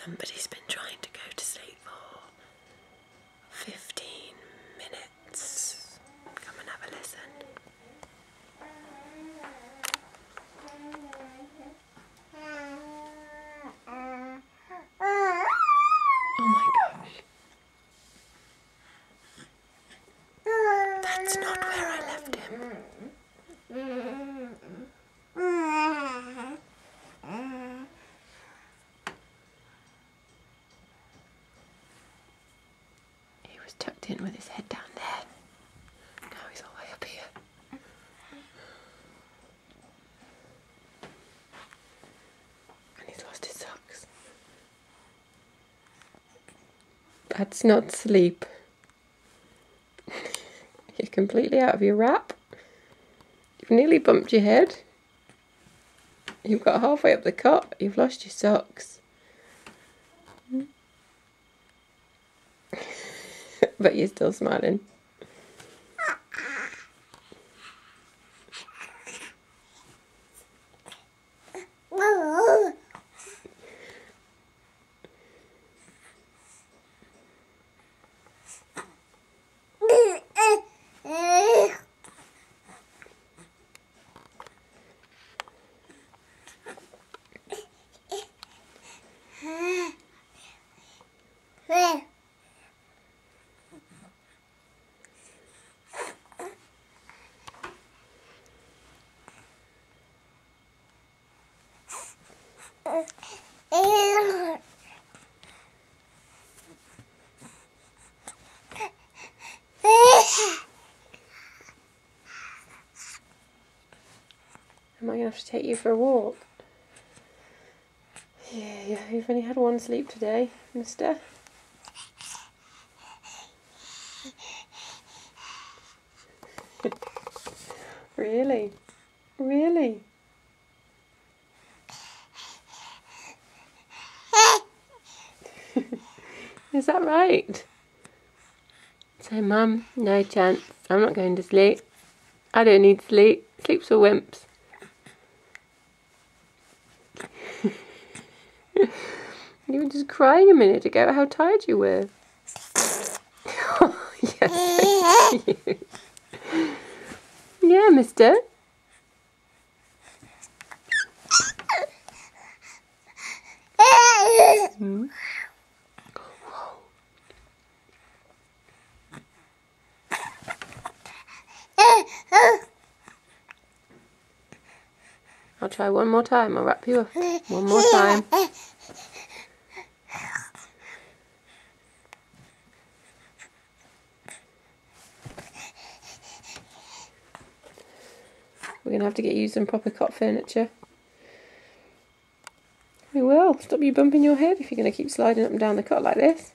Somebody's been trying to go to sleep for 15 minutes. Come and have a listen. Oh my gosh. That's not where I left him. He was tucked in with his head down there. Now he's all the way up here. And he's lost his socks. That's not sleep. You're completely out of your wrap. You've nearly bumped your head. You've got halfway up the cot. You've lost your socks. But you're still smiling. Am I going to have to take you for a walk? Yeah, you've only had one sleep today, mister. Really? Really? Is that right? Say, Mum, no chance. I'm not going to sleep. I don't need sleep. Sleep's for wimps. You were just crying a minute ago how tired you were. Oh, yes, so cute. Yeah, mister. Hmm? I'll try one more time. I'll wrap you up. One more time. We're going to have to get you some proper cot furniture. We will. Stop you bumping your head if you're going to keep sliding up and down the cot like this.